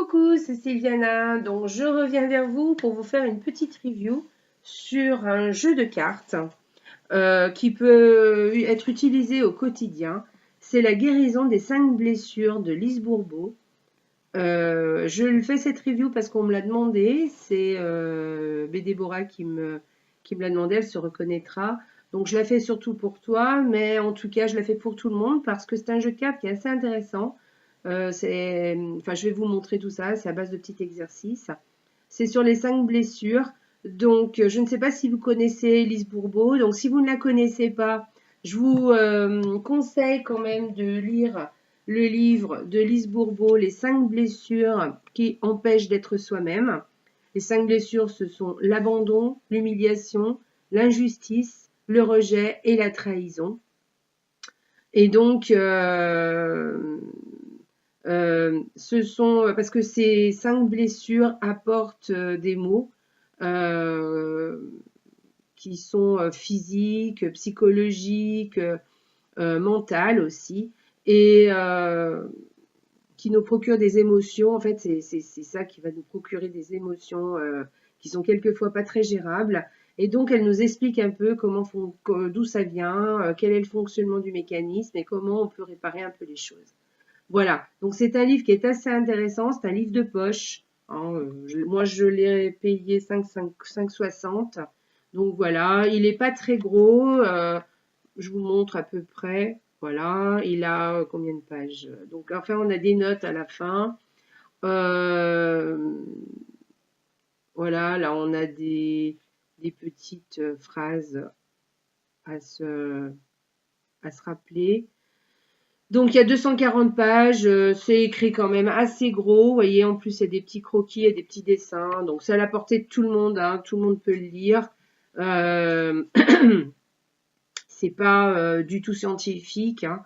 Coucou, c'est Sylviana. Donc, je reviens vers vous pour vous faire une petite review sur un jeu de cartes qui peut être utilisé au quotidien. C'est la guérison des 5 blessures de Lise Bourbeau. Je fais cette review parce qu'on me l'a demandé. C'est Déborah qui me l'a demandé. Elle se reconnaîtra. Donc, je la fais surtout pour toi, mais en tout cas, je la fais pour tout le monde parce que c'est un jeu de cartes qui est assez intéressant. Enfin, je vais vous montrer tout ça. C'est à base de petits exercices. C'est sur les 5 blessures. Donc, je ne sais pas si vous connaissez Lise Bourbeau. Donc, si vous ne la connaissez pas, je vous conseille quand même de lire le livre de Lise Bourbeau, Les 5 blessures qui empêchent d'être soi-même. Les 5 blessures, ce sont l'abandon, l'humiliation, l'injustice, le rejet et la trahison. Et donc, ce sont, parce que ces 5 blessures apportent des mots qui sont physiques, psychologiques, mentales aussi, et qui nous procurent des émotions. En fait, c'est ça qui va nous procurer des émotions qui sont quelquefois pas très gérables. Et donc, elle nous explique un peu d'où ça vient, quel est le fonctionnement du mécanisme et comment on peut réparer un peu les choses. Voilà, donc c'est un livre qui est assez intéressant, c'est un livre de poche. Hein, moi, je l'ai payé 5,60. Donc voilà, il n'est pas très gros. Je vous montre à peu près. Voilà, il a combien de pages? Donc enfin, on a des notes à la fin. Voilà, là, on a des petites phrases à se, à se rappeler. Donc il y a 240 pages, c'est écrit quand même assez gros, vous voyez, en plus il y a des petits croquis et des petits dessins, donc c'est à la portée de tout le monde, hein, tout le monde peut le lire. Euh, c'est pas du tout scientifique, hein.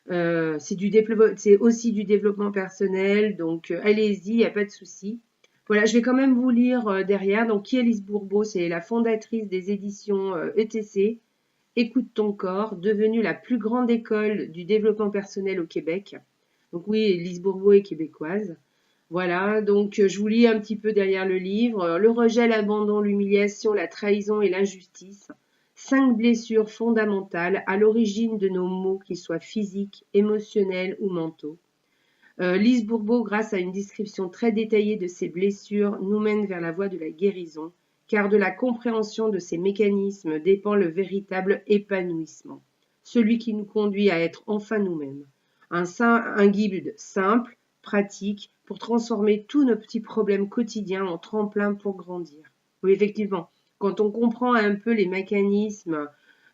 C'est aussi du développement personnel, donc allez-y, il n'y a pas de souci. Voilà, je vais quand même vous lire derrière. Donc, qui est Lise Bourbeau? C'est la fondatrice des éditions ETC. Écoute ton corps, devenue la plus grande école du développement personnel au Québec. Donc oui, Lise Bourbeau est québécoise. Voilà, donc je vous lis un petit peu derrière le livre. Le rejet, l'abandon, l'humiliation, la trahison et l'injustice. 5 blessures fondamentales à l'origine de nos maux, qu'ils soient physiques, émotionnels ou mentaux. Lise Bourbeau, grâce à une description très détaillée de ces blessures, nous mène vers la voie de la guérison, car de la compréhension de ces mécanismes dépend le véritable épanouissement, celui qui nous conduit à être enfin nous-mêmes. Un guide simple, pratique, pour transformer tous nos petits problèmes quotidiens en tremplin pour grandir. Oui, effectivement, quand on comprend un peu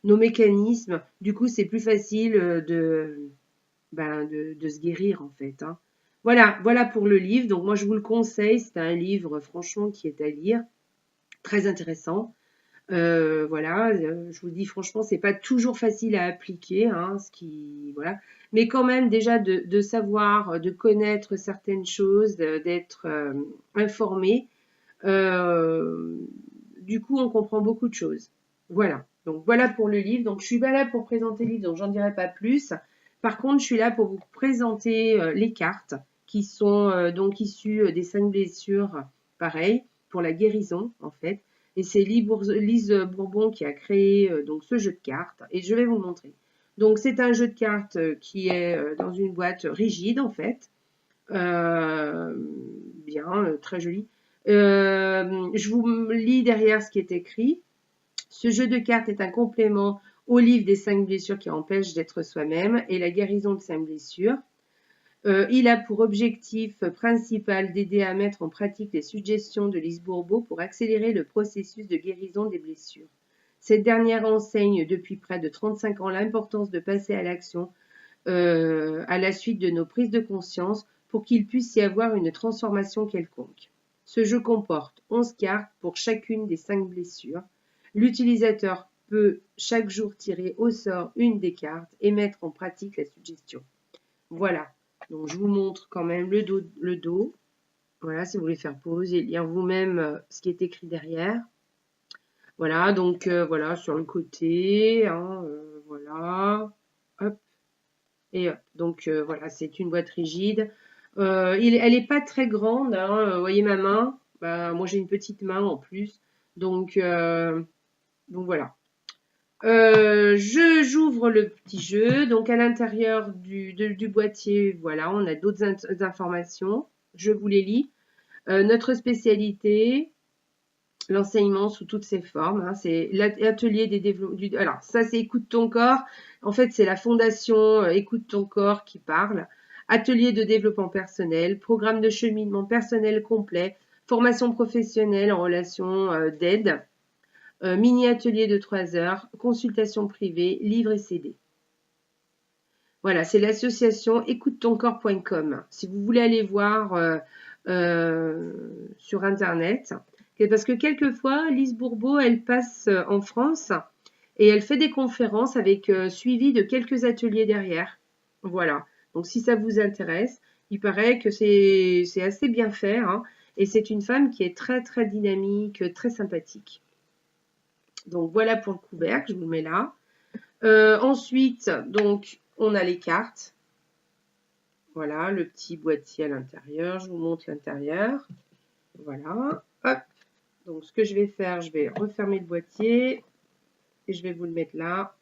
nos mécanismes, du coup, c'est plus facile de se guérir en fait. Hein. Voilà pour le livre. Donc moi je vous le conseille. C'est un livre franchement qui est à lire, très intéressant. Voilà, je vous dis franchement, c'est pas toujours facile à appliquer, hein, voilà. Mais quand même déjà de savoir, de connaître certaines choses, d'être informé. Du coup, on comprend beaucoup de choses. Voilà. Donc voilà pour le livre. Donc je suis pas là pour présenter le livre, donc j'en dirai pas plus. Par contre, je suis là pour vous présenter les cartes qui sont donc issues des 5 blessures, pareil, pour la guérison en fait. Et c'est Lise Bourbon qui a créé donc ce jeu de cartes et je vais vous le montrer. Donc c'est un jeu de cartes qui est dans une boîte rigide en fait. Bien, très joli. Je vous lis derrière ce qui est écrit. Ce jeu de cartes est un complément au livre des 5 blessures qui empêchent d'être soi-même et la guérison de 5 blessures. Il a pour objectif principal d'aider à mettre en pratique les suggestions de Lise Bourbeau pour accélérer le processus de guérison des blessures. Cette dernière enseigne depuis près de 35 ans l'importance de passer à l'action à la suite de nos prises de conscience pour qu'il puisse y avoir une transformation quelconque. Ce jeu comporte 11 cartes pour chacune des 5 blessures. L'utilisateur peut chaque jour tirer au sort une des cartes et mettre en pratique la suggestion. Voilà, donc je vous montre quand même le dos. Voilà, si vous voulez faire pause et lire vous-même ce qui est écrit derrière. Voilà, donc voilà, sur le côté, hein, voilà, hop, et hop. Donc voilà, c'est une boîte rigide. Elle n'est pas très grande, hein, vous voyez ma main. Bah, moi, j'ai une petite main en plus. Donc voilà. J'ouvre le petit jeu. Donc à l'intérieur du boîtier, voilà, on a d'autres informations. Je vous les lis. Notre spécialité, l'enseignement sous toutes ses formes, hein, c'est l'atelier des développements. Alors ça, c'est Écoute ton corps. En fait, c'est la fondation Écoute ton corps qui parle. Atelier de développement personnel, programme de cheminement personnel complet, formation professionnelle en relation d'aide. Mini-atelier de 3 heures, consultation privée, livre et CD. Voilà, c'est l'association écoute-ton-corps.com. Si vous voulez aller voir sur Internet, parce que quelquefois, Lise Bourbeau, elle passe en France et elle fait des conférences avec suivi de quelques ateliers derrière. Voilà, donc si ça vous intéresse, il paraît que c'est assez bien fait, hein, et c'est une femme qui est très très dynamique, très sympathique. Donc voilà pour le couvercle, je vous le mets là. Ensuite, donc, on a les cartes. Voilà, le petit boîtier à l'intérieur. Je vous montre l'intérieur. Voilà, hop. Donc, ce que je vais faire, je vais refermer le boîtier et je vais vous le mettre là.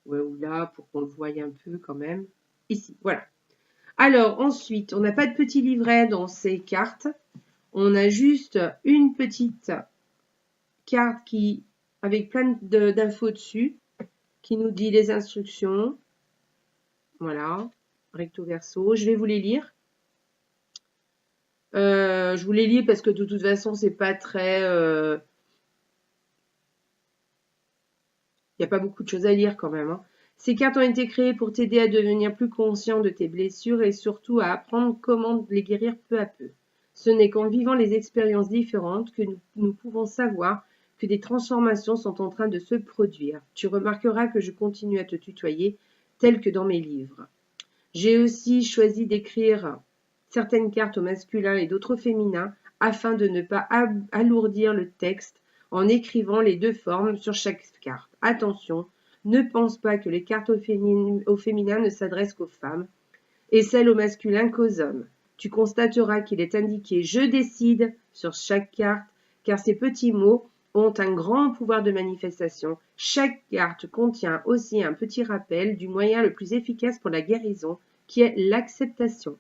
Ouais, ou là, pour qu'on le voie un peu quand même. Ici, voilà. Alors, ensuite, on n'a pas de petit livret dans ces cartes. On a juste une petite carte avec plein d'infos dessus, qui nous dit les instructions. Voilà, recto verso. Je vais vous les lire. Je vous les lis parce que de toute façon, c'est pas très. Il n'y a pas beaucoup de choses à lire quand même, hein. Ces cartes ont été créées pour t'aider à devenir plus conscient de tes blessures et surtout à apprendre comment les guérir peu à peu. Ce n'est qu'en vivant les expériences différentes que nous pouvons savoir que des transformations sont en train de se produire. Tu remarqueras que je continue à te tutoyer, tel que dans mes livres. J'ai aussi choisi d'écrire certaines cartes au masculin et d'autres au féminin afin de ne pas alourdir le texte en écrivant les deux formes sur chaque carte. Attention, ne pense pas que les cartes au féminin ne s'adressent qu'aux femmes et celles au masculin qu'aux hommes. Tu constateras qu'il est indiqué « Je décide » sur chaque carte car ces petits mots ont un grand pouvoir de manifestation. Chaque carte contient aussi un petit rappel du moyen le plus efficace pour la guérison, qui est l'acceptation.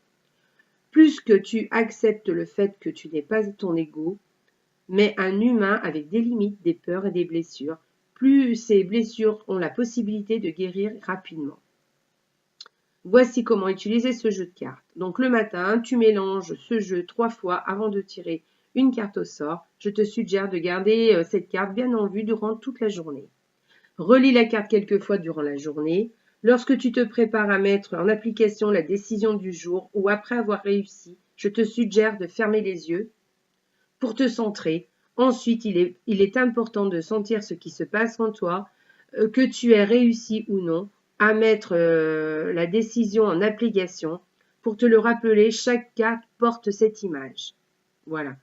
Plus que tu acceptes le fait que tu n'es pas ton ego, mais un humain avec des limites, des peurs et des blessures, plus ces blessures ont la possibilité de guérir rapidement. Voici comment utiliser ce jeu de cartes. Donc le matin, tu mélanges ce jeu 3 fois avant de tirer une carte au sort. Je te suggère de garder cette carte bien en vue durant toute la journée. Relis la carte quelques fois durant la journée. Lorsque tu te prépares à mettre en application la décision du jour ou après avoir réussi, je te suggère de fermer les yeux pour te centrer. Ensuite, il est important de sentir ce qui se passe en toi, que tu aies réussi ou non à mettre la décision en application. Pour te le rappeler, chaque carte porte cette image. Voilà.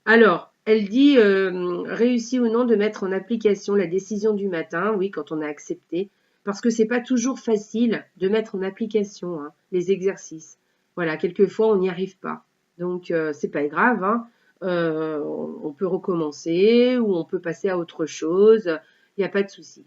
Alors, elle dit réussi ou non de mettre en application la décision du matin, oui, quand on a accepté, parce que c'est pas toujours facile de mettre en application les exercices. Voilà, quelquefois on n'y arrive pas. Donc c'est pas grave, hein. On peut recommencer ou on peut passer à autre chose, il n'y a pas de souci.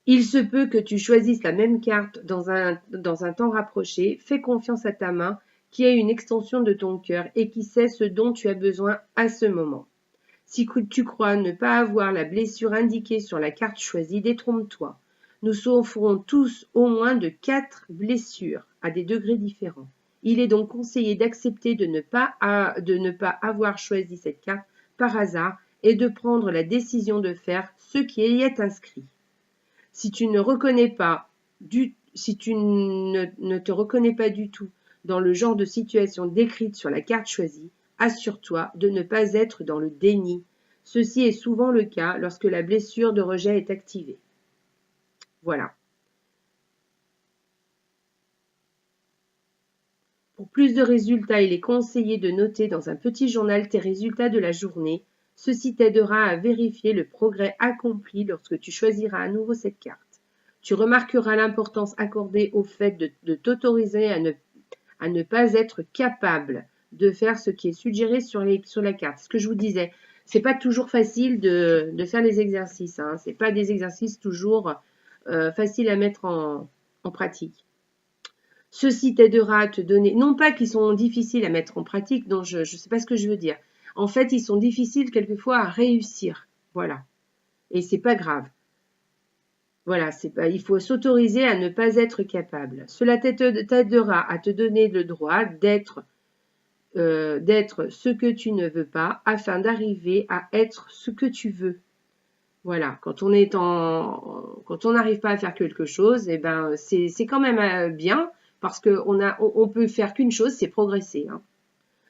Il se peut que tu choisisses la même carte dans un temps rapproché. Fais confiance à ta main qui est une extension de ton cœur et qui sait ce dont tu as besoin à ce moment. Si tu crois ne pas avoir la blessure indiquée sur la carte choisie, détrompe-toi. Nous souffrons tous au moins de 4 blessures à des degrés différents. Il est donc conseillé d'accepter de ne pas avoir choisi cette carte par hasard et de prendre la décision de faire ce qui y est inscrit. Si tu ne te reconnais pas du tout dans le genre de situation décrite sur la carte choisie, assure-toi de ne pas être dans le déni. Ceci est souvent le cas lorsque la blessure de rejet est activée. Voilà. Pour plus de résultats, il est conseillé de noter dans un petit journal tes résultats de la journée. Ceci t'aidera à vérifier le progrès accompli lorsque tu choisiras à nouveau cette carte. Tu remarqueras l'importance accordée au fait de t'autoriser à ne pas être capable de faire ce qui est suggéré sur la carte. Ce que je vous disais, c'est pas toujours facile de faire les exercices. Hein. C'est pas des exercices toujours faciles à mettre en pratique. Ceci t'aidera à te donner, non pas qu'ils sont difficiles à mettre en pratique, non, je ne sais pas ce que je veux dire. En fait, ils sont difficiles quelquefois à réussir. Voilà. Et c'est pas grave. Voilà, il faut s'autoriser à ne pas être capable. Cela t'aidera à te donner le droit d'être ce que tu ne veux pas afin d'arriver à être ce que tu veux. Voilà, quand on n'arrive pas à faire quelque chose, eh ben c'est quand même bien parce qu'on peut faire qu'une chose, c'est progresser. Hein.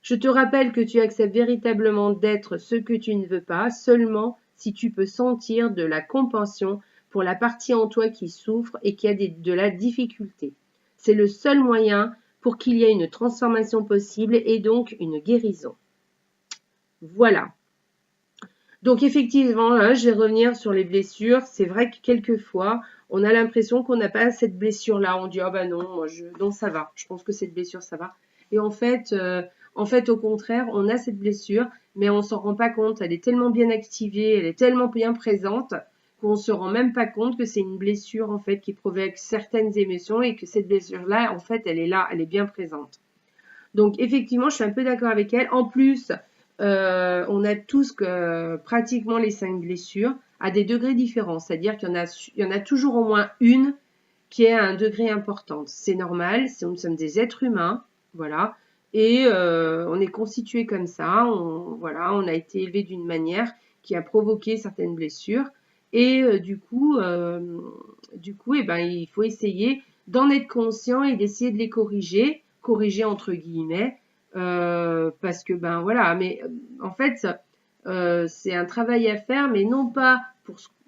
Je te rappelle que tu acceptes véritablement d'être ce que tu ne veux pas seulement si tu peux sentir de la compassion pour la partie en toi qui souffre et qui a de la difficulté. C'est le seul moyen pour qu'il y ait une transformation possible et donc une guérison. Voilà. Donc effectivement, là, je vais revenir sur les blessures. C'est vrai que quelquefois, on a l'impression qu'on n'a pas cette blessure-là. On dit ah ben non, non ça va. Je pense que cette blessure ça va. Et en fait, au contraire, on a cette blessure, mais on s'en rend pas compte. Elle est tellement bien activée, elle est tellement bien présente qu'on se rend même pas compte que c'est une blessure en fait qui provoque certaines émotions et que cette blessure-là, en fait, elle est là, elle est bien présente. Donc effectivement, je suis un peu d'accord avec elle. En plus, on a tous pratiquement les 5 blessures à des degrés différents. C'est-à-dire qu'il y en a toujours au moins une qui est à un degré important. C'est normal, nous sommes des êtres humains, voilà, et on est constitué comme ça. On a été élevé d'une manière qui a provoqué certaines blessures. Et du coup, eh ben, il faut essayer d'en être conscient et d'essayer de les corriger entre guillemets, parce que ben voilà, mais en fait, c'est un travail à faire, mais non pas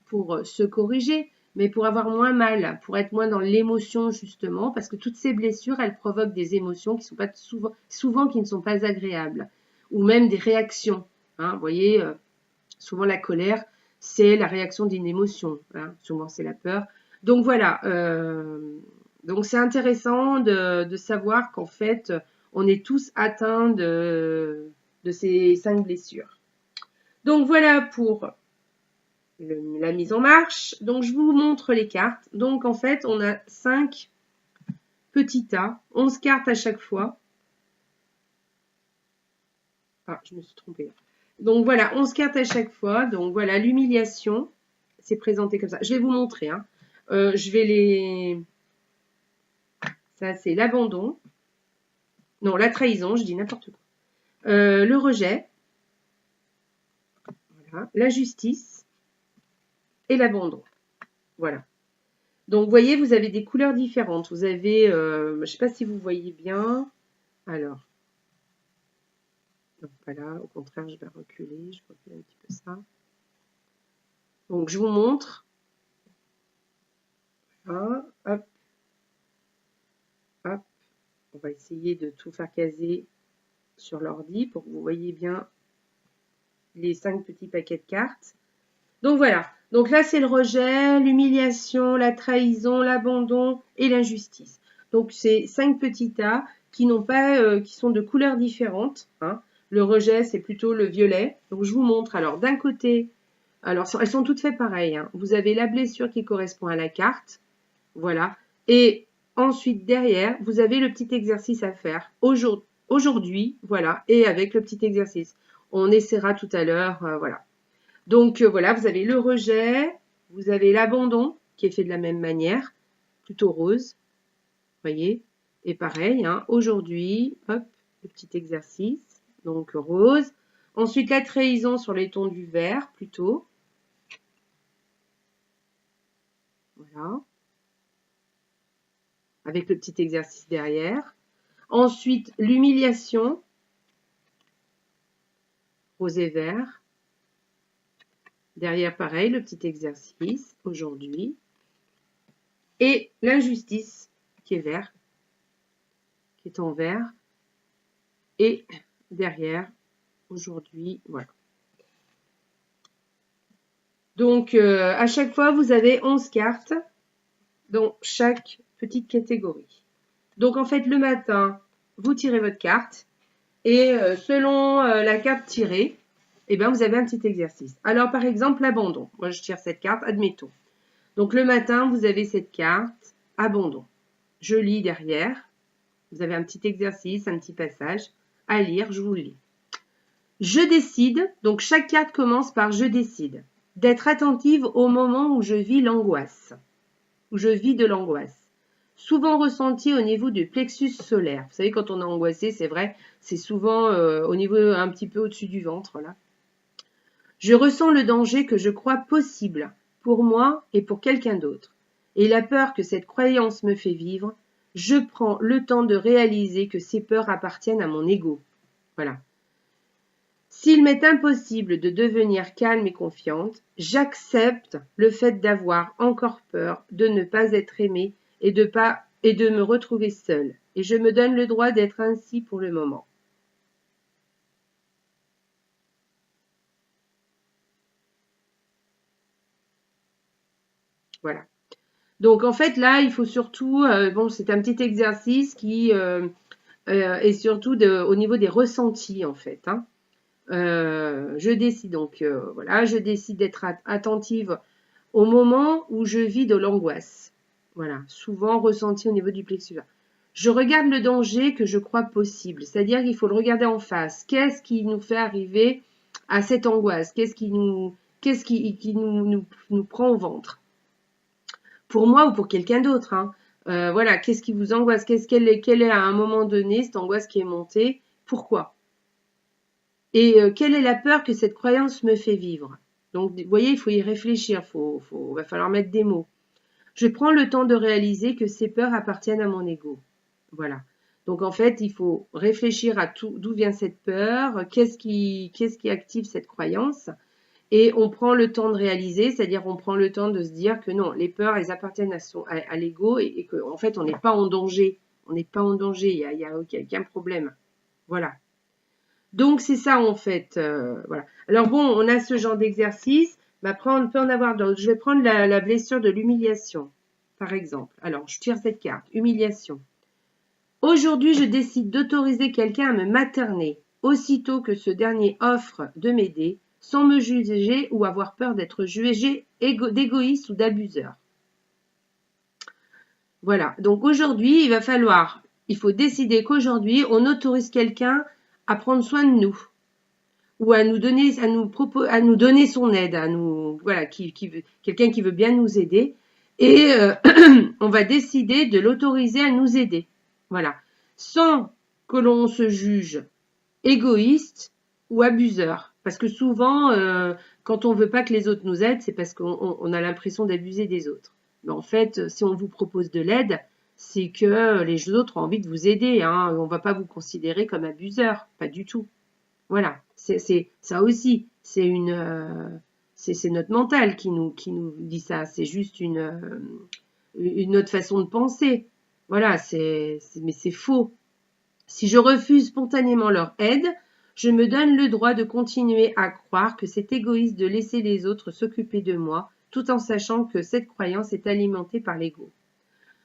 pour se corriger, mais pour avoir moins mal, pour être moins dans l'émotion justement, parce que toutes ces blessures, elles provoquent des émotions qui sont pas souvent qui ne sont pas agréables, ou même des réactions. Hein, vous voyez, souvent la colère, c'est la réaction d'une émotion. Hein, souvent c'est la peur. Donc voilà. Donc c'est intéressant de savoir qu'en fait, on est tous atteints de ces 5 blessures. Donc voilà pour la mise en marche. Donc je vous montre les cartes. Donc en fait, on a 5 petits tas, 11 cartes à chaque fois. Ah, je me suis trompée. Donc voilà, 11 cartes à chaque fois. Donc voilà, l'humiliation, c'est présenté comme ça. Je vais vous montrer. Hein. Je vais les... Ça, c'est l'abandon. Non, la trahison, je dis n'importe quoi. Le rejet. Voilà. La justice. Et l'abandon. Voilà. Donc, vous voyez, vous avez des couleurs différentes. Vous avez, je ne sais pas si vous voyez bien. Alors. Donc, voilà, au contraire, je vais reculer. Je recule un petit peu ça. Donc, je vous montre. Voilà, hop. Hop. On va essayer de tout faire caser sur l'ordi pour que vous voyez bien les 5 petits paquets de cartes. Donc voilà, donc là c'est le rejet, l'humiliation, la trahison, l'abandon et l'injustice. Donc c'est 5 petits tas qui n'ont pas, qui sont de couleurs différentes. Hein. Le rejet c'est plutôt le violet. Donc je vous montre. Alors d'un côté, alors elles sont toutes faites pareilles. Hein. Vous avez la blessure qui correspond à la carte, voilà. Et ensuite derrière, vous avez le petit exercice à faire aujourd'hui, voilà, et avec le petit exercice. On essaiera tout à l'heure, voilà. Donc voilà, vous avez le rejet, vous avez l'abandon qui est fait de la même manière, plutôt rose, voyez. Et pareil, hein, aujourd'hui, hop, le petit exercice, donc rose. Ensuite la trahison sur les tons du vert, plutôt. Voilà. Avec le petit exercice derrière. Ensuite l'humiliation, rose et vert. Derrière, pareil, le petit exercice, aujourd'hui. Et l'injustice, qui est vert, qui est en vert. Et derrière, aujourd'hui, voilà. Donc, à chaque fois, vous avez 11 cartes dans chaque petite catégorie. Donc, en fait, le matin, vous tirez votre carte et selon la carte tirée, eh ben, vous avez un petit exercice. Alors, par exemple, l'abandon. Moi, je tire cette carte, admettons. Donc, le matin, vous avez cette carte, abandon. Je lis derrière. Vous avez un petit exercice, un petit passage à lire, je vous le lis. Je décide, donc chaque carte commence par je décide, d'être attentive au moment où je vis l'angoisse, où je vis de l'angoisse, souvent ressentie au niveau du plexus solaire. Vous savez, quand on est angoissé, c'est vrai, c'est souvent au niveau un petit peu au-dessus du ventre, là. Je ressens le danger que je crois possible pour moi et pour quelqu'un d'autre, et la peur que cette croyance me fait vivre. Je prends le temps de réaliser que ces peurs appartiennent à mon ego. Voilà. S'il m'est impossible de devenir calme et confiante, j'accepte le fait d'avoir encore peur, de ne pas être aimée et de me retrouver seule. Et je me donne le droit d'être ainsi pour le moment. Voilà. Donc en fait là, il faut surtout, bon, c'est un petit exercice qui est surtout au niveau des ressentis en fait. Hein. Je décide donc, voilà, je décide d'être attentive au moment où je vis de l'angoisse. Voilà, souvent ressentie au niveau du plexus. Je regarde le danger que je crois possible, c'est-à-dire qu'il faut le regarder en face. Qu'est-ce qui nous fait arriver à cette angoisse? Qu'est-ce qui nous prend au ventre? Pour moi ou pour quelqu'un d'autre. Hein. Voilà, qu'est-ce qui vous angoisse? Quelle est à un moment donné cette angoisse qui est montée? Pourquoi? Et quelle est la peur que cette croyance me fait vivre? Donc, vous voyez, il faut y réfléchir, va falloir mettre des mots. Je prends le temps de réaliser que ces peurs appartiennent à mon ego. Voilà. Donc, en fait, il faut réfléchir à d'où vient cette peur, qu'est-ce qui active cette croyance. Et on prend le temps de réaliser, c'est-à-dire on prend le temps de se dire que non, les peurs, elles appartiennent à l'ego et qu'en fait, on n'est pas en danger. On n'est pas en danger, il y a aucun problème. Voilà. Donc, c'est ça en fait. Voilà. Alors bon, on a ce genre d'exercice, mais après, on peut en avoir d'autres. Je vais prendre la blessure de l'humiliation, par exemple. Alors, je tire cette carte. Humiliation. Aujourd'hui, je décide d'autoriser quelqu'un à me materner, aussitôt que ce dernier offre de m'aider, sans me juger ou avoir peur d'être jugé d'égoïste ou d'abuseur. Voilà. Donc aujourd'hui, il faut décider qu'aujourd'hui, on autorise quelqu'un à prendre soin de nous ou à nous donner son aide, voilà, quelqu'un qui veut bien nous aider, et on va décider de l'autoriser à nous aider, voilà, sans que l'on se juge égoïste ou abuseur, parce que souvent, quand on veut pas que les autres nous aident, c'est parce qu'on a l'impression d'abuser des autres. Mais en fait, si on vous propose de l'aide, c'est que les autres ont envie de vous aider, hein. On va pas vous considérer comme abuseur, pas du tout. Voilà, c'est ça aussi, c'est notre mental qui nous dit ça. C'est juste une autre façon de penser. Voilà, mais c'est faux. Si je refuse spontanément leur aide, je me donne le droit de continuer à croire que c'est égoïste de laisser les autres s'occuper de moi, tout en sachant que cette croyance est alimentée par l'ego.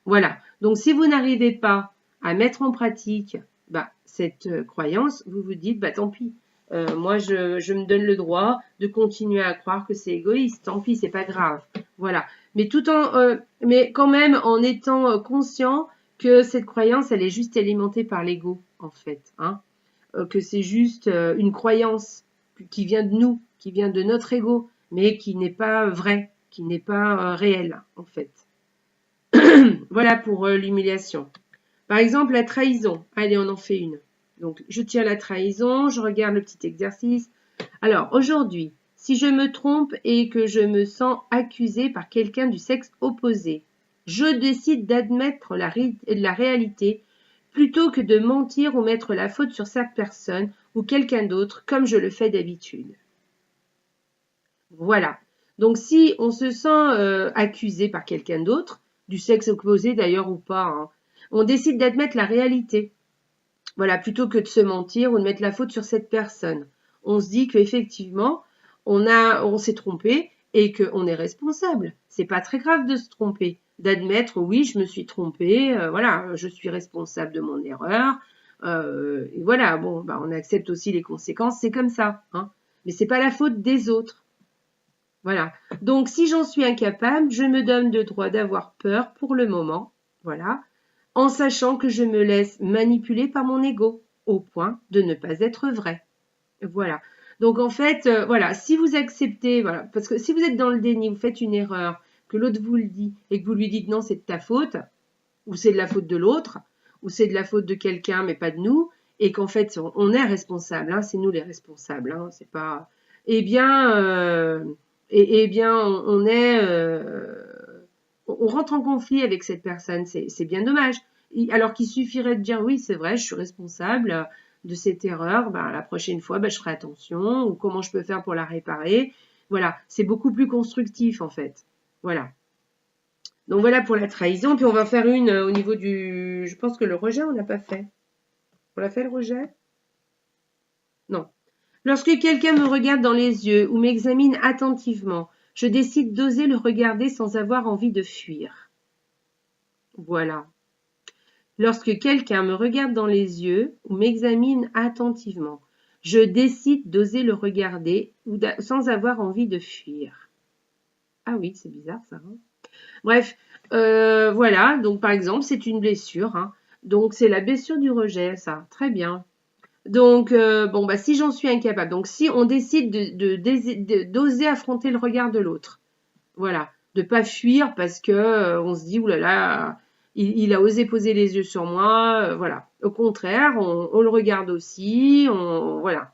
Voilà. Donc, si vous n'arrivez pas à mettre en pratique cette croyance, vous vous dites, tant pis. Moi, je me donne le droit de continuer à croire que c'est égoïste. Tant pis, c'est pas grave. Voilà. Mais mais quand même en étant conscient que cette croyance, elle est juste alimentée par l'ego, en fait. Hein. Que c'est juste une croyance qui vient de nous, qui vient de notre ego, mais qui n'est pas vraie, qui n'est pas réelle, en fait. Voilà pour l'humiliation. Par exemple, la trahison. Allez, on en fait une. Donc, je tire la trahison, je regarde le petit exercice. Alors, aujourd'hui, si je me trompe et que je me sens accusée par quelqu'un du sexe opposé, je décide d'admettre la réalité plutôt que de mentir ou mettre la faute sur cette personne ou quelqu'un d'autre comme je le fais d'habitude. Voilà. Donc, si on se sent accusé par quelqu'un d'autre, du sexe opposé d'ailleurs ou pas, hein, on décide d'admettre la réalité. Voilà, plutôt que de se mentir ou de mettre la faute sur cette personne. On se dit qu'effectivement, on s'est trompé et qu'on est responsable. C'est pas très grave de se tromper, d'admettre oui, je me suis trompé, voilà, je suis responsable de mon erreur. Et voilà, bon, bah, on accepte aussi les conséquences, c'est comme ça, hein. Mais c'est pas la faute des autres. Voilà. Donc, si j'en suis incapable, je me donne le droit d'avoir peur pour le moment. Voilà. En sachant que je me laisse manipuler par mon ego, au point de ne pas être vrai. Voilà. Donc, en fait, voilà, si vous acceptez, voilà, parce que si vous êtes dans le déni, vous faites une erreur, que l'autre vous le dit, et que vous lui dites non, c'est de ta faute, ou c'est de la faute de l'autre, ou c'est de la faute de quelqu'un, mais pas de nous, et qu'en fait, on est responsable, hein, c'est nous les responsables, hein, c'est pas... Eh bien, bien on est... on rentre en conflit avec cette personne, c'est bien dommage. Alors qu'il suffirait de dire oui, c'est vrai, je suis responsable de cette erreur, ben, la prochaine fois, ben, je ferai attention, ou comment je peux faire pour la réparer. Voilà, c'est beaucoup plus constructif en fait. Voilà. Donc voilà pour la trahison. Puis on va faire une au niveau du... Je pense que le rejet, on n'a pas fait. On l'a fait le rejet? Non. Lorsque quelqu'un me regarde dans les yeux ou m'examine attentivement, je décide d'oser le regarder sans avoir envie de fuir. Voilà. Lorsque quelqu'un me regarde dans les yeux ou m'examine attentivement, je décide d'oser le regarder sans avoir envie de fuir. Ah oui, c'est bizarre ça. Hein. Bref, voilà. Donc par exemple, c'est une blessure. Hein. Donc c'est la blessure du rejet, ça. Très bien. Donc bon, bah si j'en suis incapable. Donc si on décide d'oser affronter le regard de l'autre, voilà, de pas fuir parce que on se dit oulala, il a osé poser les yeux sur moi, voilà. Au contraire, on le regarde aussi, voilà.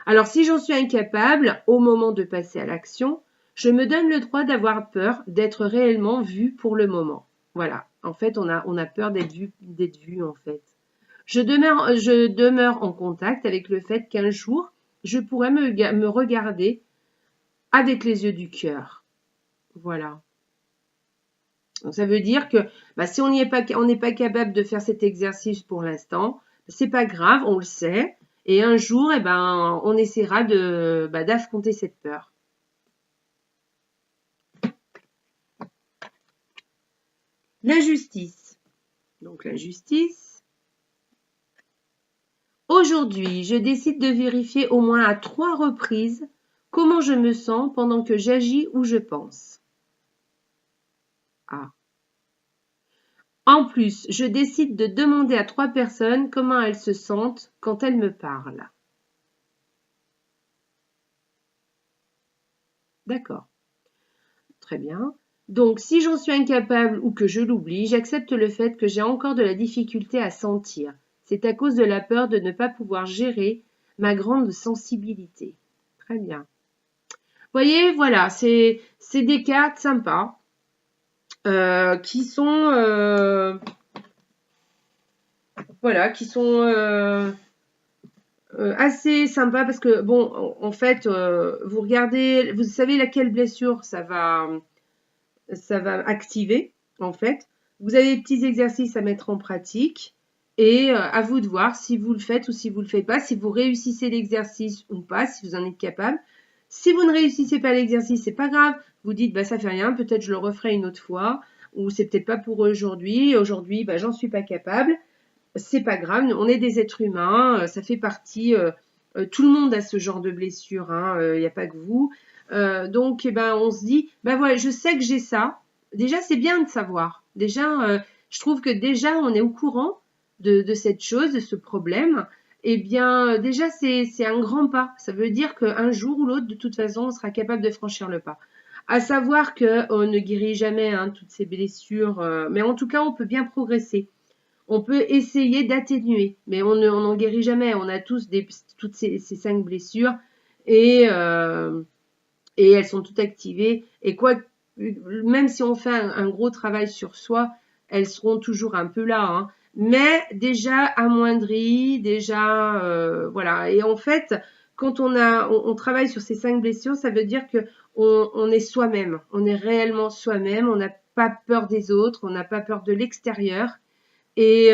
Alors si j'en suis incapable, au moment de passer à l'action, je me donne le droit d'avoir peur d'être réellement vu pour le moment. Voilà. En fait, on a peur d'être vu en fait. Je demeure en contact avec le fait qu'un jour, je pourrais me regarder avec les yeux du cœur. Voilà. Donc ça veut dire que bah, si on n'est pas capable de faire cet exercice pour l'instant, c'est pas grave, on le sait. Et un jour, eh ben, on essaiera d'affronter cette peur. L'injustice. Donc l'injustice. Aujourd'hui, je décide de vérifier au moins à 3 reprises comment je me sens pendant que j'agis ou je pense. Ah. En plus, je décide de demander à 3 personnes comment elles se sentent quand elles me parlent. D'accord. Très bien. Donc, si j'en suis incapable ou que je l'oublie, j'accepte le fait que j'ai encore de la difficulté à sentir. C'est à cause de la peur de ne pas pouvoir gérer ma grande sensibilité. Très bien. Vous voyez, voilà, c'est des cartes sympas qui sont voilà, qui sont assez sympas parce que bon, en fait, vous regardez, vous savez laquelle blessure ça va activer en fait. Vous avez des petits exercices à mettre en pratique et à vous de voir si vous le faites ou si vous le faites pas, si vous réussissez l'exercice ou pas, si vous en êtes capable. Si vous ne réussissez pas l'exercice, c'est pas grave. Vous dites bah ça fait rien, peut-être je le referai une autre fois ou c'est peut-être pas pour aujourd'hui. Aujourd'hui, bah j'en suis pas capable. C'est pas grave, on est des êtres humains, ça fait partie. Tout le monde a ce genre de blessure, il n'y a pas que vous. Donc, eh ben, on se dit, ben voilà, je sais que j'ai ça. Déjà, c'est bien de savoir. Déjà, je trouve que déjà, on est au courant de cette chose, de ce problème. Eh bien, déjà, c'est un grand pas. Ça veut dire qu'un jour ou l'autre, de toute façon, on sera capable de franchir le pas. À savoir qu'on ne guérit jamais toutes ces blessures, mais en tout cas, on peut bien progresser. On peut essayer d'atténuer, mais on n'en guérit jamais. On a tous toutes ces 5 blessures et elles sont toutes activées. Et quoi, même si on fait un gros travail sur soi, elles seront toujours un peu là, hein. Mais déjà amoindries, déjà voilà. Et en fait, quand on travaille sur ces 5 blessures, ça veut dire que on est soi-même, on est réellement soi-même, on n'a pas peur des autres, on n'a pas peur de l'extérieur et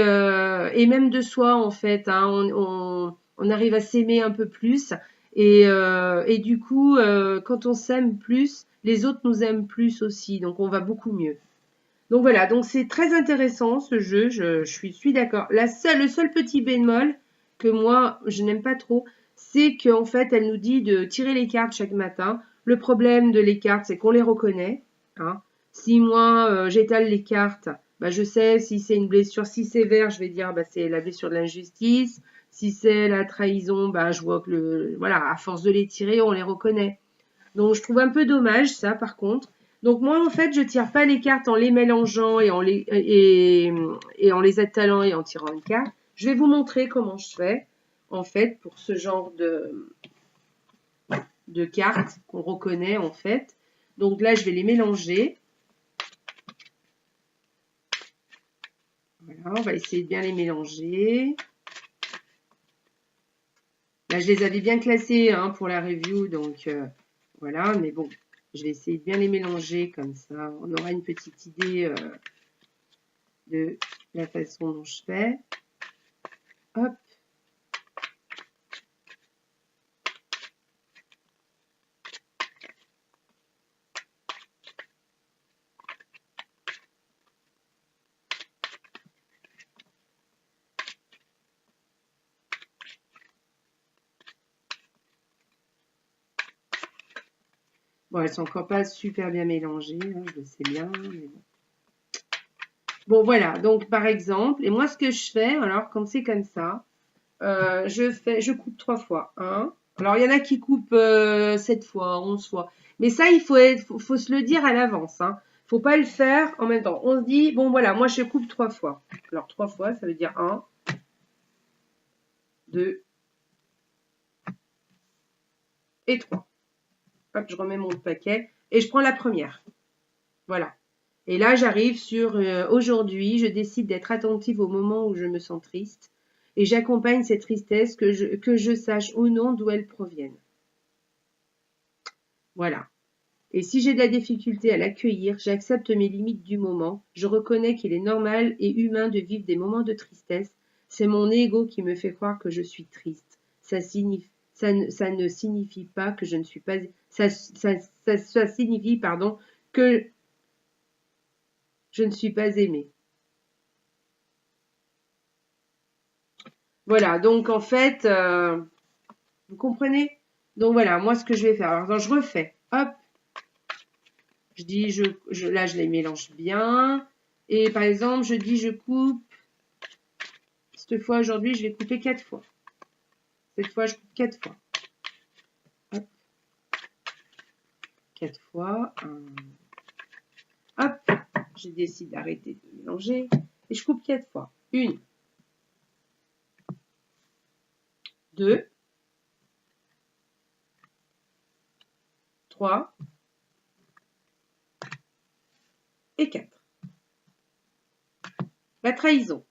même de soi en fait. Hein, on arrive à s'aimer un peu plus et du coup, quand on s'aime plus, les autres nous aiment plus aussi, donc on va beaucoup mieux. Donc voilà, donc c'est très intéressant ce jeu, je suis d'accord. Le seul petit bémol que moi je n'aime pas trop, c'est qu'en fait elle nous dit de tirer les cartes chaque matin. Le problème de les cartes, c'est qu'on les reconnaît. Hein. Si moi j'étale les cartes, bah, je sais si c'est une blessure, si c'est vert, je vais dire bah, c'est la blessure de l'injustice. Si c'est la trahison, bah, je vois que voilà, à force de les tirer, on les reconnaît. Donc je trouve un peu dommage ça par contre. Donc moi en fait je tire pas les cartes en les mélangeant et en les étalant et en tirant une carte. Je vais vous montrer comment je fais en fait pour ce genre de cartes qu'on reconnaît en fait. Donc là je vais les mélanger. Voilà, on va essayer de bien les mélanger. Là je les avais bien classés hein, pour la review donc voilà, mais bon, je vais essayer de bien les mélanger comme ça. On aura une petite idée de la façon dont je fais. Hop. Bon, elles sont encore pas super bien mélangées, hein, je le sais bien, mais bon. Bon, voilà. Donc, par exemple, et moi, ce que je fais, alors, quand c'est comme ça, je coupe 3 fois. Hein. Alors, il y en a qui coupent 7 fois, 11 fois. Mais ça, faut se le dire à l'avance. Hein. Faut pas le faire en même temps. On se dit, bon, voilà, moi, je coupe 3 fois. Alors, 3 fois, ça veut dire 1, 2 et 3. Hop, je remets mon paquet et je prends la première. Voilà. Et là, j'arrive sur aujourd'hui, je décide d'être attentive au moment où je me sens triste et j'accompagne cette tristesse que je sache ou non d'où elle provienne. Voilà. Et si j'ai de la difficulté à l'accueillir, j'accepte mes limites du moment. Je reconnais qu'il est normal et humain de vivre des moments de tristesse. C'est mon ego qui me fait croire que je suis triste. Ça ne signifie pas que je ne suis pas. Ça signifie, pardon, que je ne suis pas aimée. Voilà, donc en fait, vous comprenez? Donc voilà, moi ce que je vais faire, alors je refais, hop, je dis, là je les mélange bien, et par exemple je dis je coupe, cette fois aujourd'hui je vais couper 4 fois, cette fois je coupe 4 fois, hop, 4 fois, hop, je décide d'arrêter de mélanger, et je coupe 4 fois, 1, 2, 3 et 4. La trahison.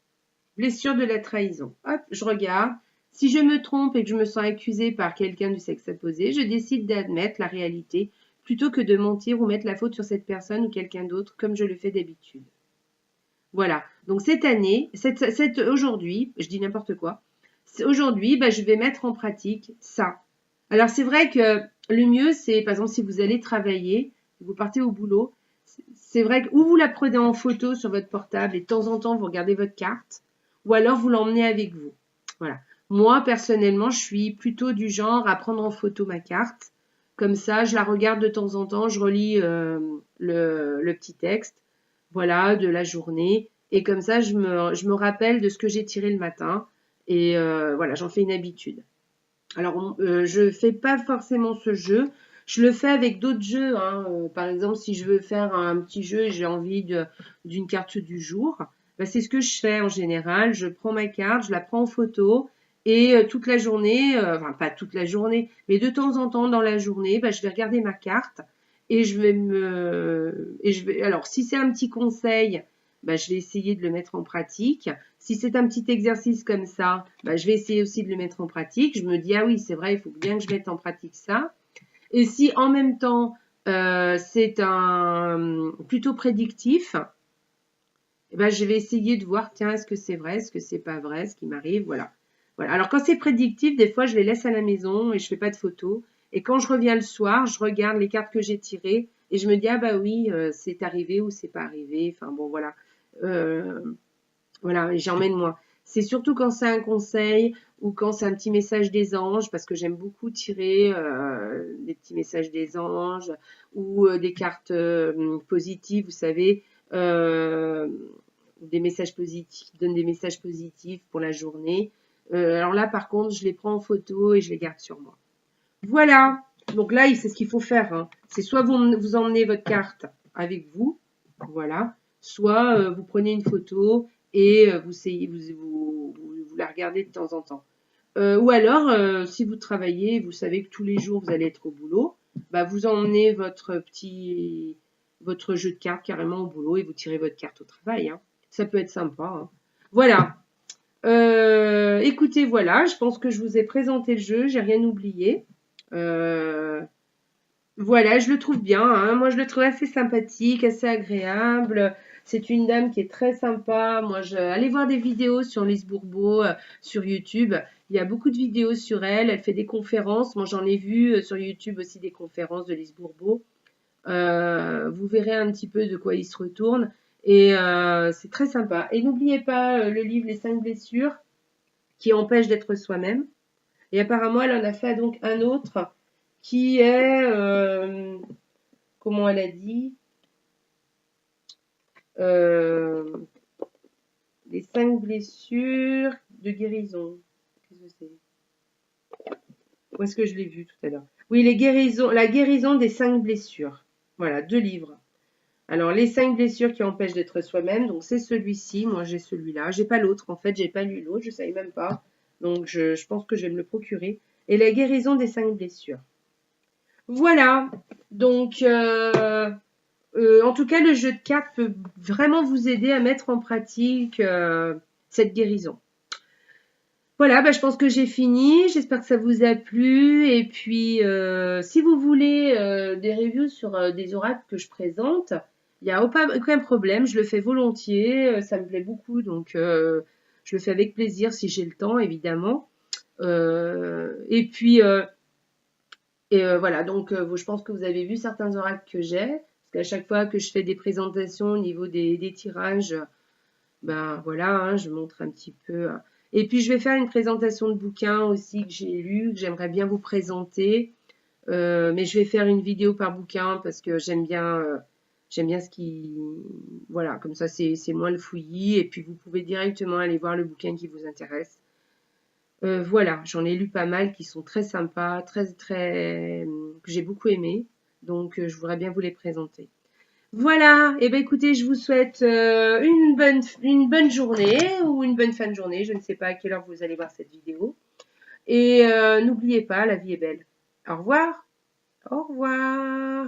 Blessure de la trahison. Hop, je regarde. Si je me trompe et que je me sens accusée par quelqu'un du sexe opposé, je décide d'admettre la réalité plutôt que de mentir ou mettre la faute sur cette personne ou quelqu'un d'autre comme je le fais d'habitude. Voilà. Donc cette année, aujourd'hui, je dis n'importe quoi, aujourd'hui, bah, je vais mettre en pratique ça. Alors c'est vrai que le mieux, c'est par exemple si vous allez travailler, vous partez au boulot, c'est vrai que ou vous la prenez en photo sur votre portable et de temps en temps vous regardez votre carte, ou alors vous l'emmenez avec vous. Voilà. Moi personnellement, je suis plutôt du genre à prendre en photo ma carte. Comme ça, je la regarde de temps en temps, je relis le petit texte, voilà, de la journée. Et comme ça, je me rappelle de ce que j'ai tiré le matin. Et voilà, j'en fais une habitude. Alors, je fais pas forcément ce jeu. Je le fais avec d'autres jeux. Hein. Par exemple, si je veux faire un petit jeu et j'ai envie d'une carte du jour, bah, c'est ce que je fais en général. Je prends ma carte, je la prends en photo et toute la journée, enfin pas toute la journée, mais de temps en temps dans la journée, bah, je vais regarder ma carte et alors si c'est un petit conseil, bah, je vais essayer de le mettre en pratique. Si c'est un petit exercice comme ça, bah, je vais essayer aussi de le mettre en pratique. Je me dis, ah oui, c'est vrai, il faut bien que je mette en pratique ça. Et si en même temps, c'est un plutôt prédictif, eh ben, je vais essayer de voir, tiens, est-ce que c'est vrai, est-ce que c'est pas vrai, ce qui m'arrive, voilà. Voilà. Alors quand c'est prédictif, des fois, je les laisse à la maison et je fais pas de photos. Et quand je reviens le soir, je regarde les cartes que j'ai tirées et je me dis, ah bah oui, c'est arrivé ou c'est pas arrivé. Enfin bon, voilà. Euh, voilà, j'emmène moi. C'est surtout quand c'est un conseil ou quand c'est un petit message des anges, parce que j'aime beaucoup tirer des petits messages des anges ou des cartes positives, vous savez, euh, des messages positifs, qui donnent des messages positifs pour la journée. Alors là, par contre, je les prends en photo et je les garde sur moi. Voilà. Donc là, c'est ce qu'il faut faire, hein. C'est soit vous emmenez votre carte avec vous, voilà, soit vous prenez une photo et vous la regardez de temps en temps. Ou alors, si vous travaillez, vous savez que tous les jours vous allez être au boulot, bah vous emmenez votre jeu de cartes carrément au boulot et vous tirez votre carte au travail, hein. Ça peut être sympa, hein. Voilà. Écoutez, voilà, je pense que je vous ai présenté le jeu, j'ai rien oublié. Euh, voilà, je le trouve bien, hein. Moi, je le trouve assez sympathique, assez agréable. C'est une dame qui est très sympa. Allez voir des vidéos sur Lise Bourbeau sur YouTube. Il y a beaucoup de vidéos sur elle. Elle fait des conférences. Moi, j'en ai vu sur YouTube aussi des conférences de Lise Bourbeau. Vous verrez un petit peu de quoi il se retourne. Et c'est très sympa. Et n'oubliez pas le livre Les 5 blessures qui empêchent d'être soi-même. Et apparemment, elle en a fait donc un autre qui est, comment elle a dit, euh, les 5 blessures de guérison. Qu'est-ce que c'est? Où est-ce que je l'ai vu tout à l'heure? Oui, la guérison des 5 blessures. Voilà, 2 livres. Alors, les 5 blessures qui empêchent d'être soi-même, donc c'est celui-ci. Moi, j'ai celui-là. J'ai pas l'autre. En fait, j'ai pas lu l'autre. Je savais même pas. Donc, je pense que je vais me le procurer. Et la guérison des 5 blessures. Voilà. Donc, en tout cas, le jeu de cartes peut vraiment vous aider à mettre en pratique cette guérison. Voilà, bah, je pense que j'ai fini. J'espère que ça vous a plu. Et puis, si vous voulez des reviews sur des oracles que je présente, il n'y a aucun problème. Je le fais volontiers. Ça me plaît beaucoup. Donc, je le fais avec plaisir si j'ai le temps, évidemment. Et puis, voilà, donc je pense que vous avez vu certains oracles que j'ai, parce qu'à chaque fois que je fais des présentations au niveau des tirages, ben voilà, hein, je montre un petit peu. Et puis je vais faire une présentation de bouquins aussi que j'ai lu, que j'aimerais bien vous présenter. Mais je vais faire une vidéo par bouquin parce que j'aime bien ce qui, voilà, comme ça c'est moins le fouillis. Et puis vous pouvez directement aller voir le bouquin qui vous intéresse. Voilà, j'en ai lu pas mal qui sont très sympas, que j'ai beaucoup aimé. Donc, je voudrais bien vous les présenter. Voilà, et ben écoutez, je vous souhaite une bonne journée ou une bonne fin de journée. Je ne sais pas à quelle heure vous allez voir cette vidéo. Et n'oubliez pas, la vie est belle. Au revoir. Au revoir.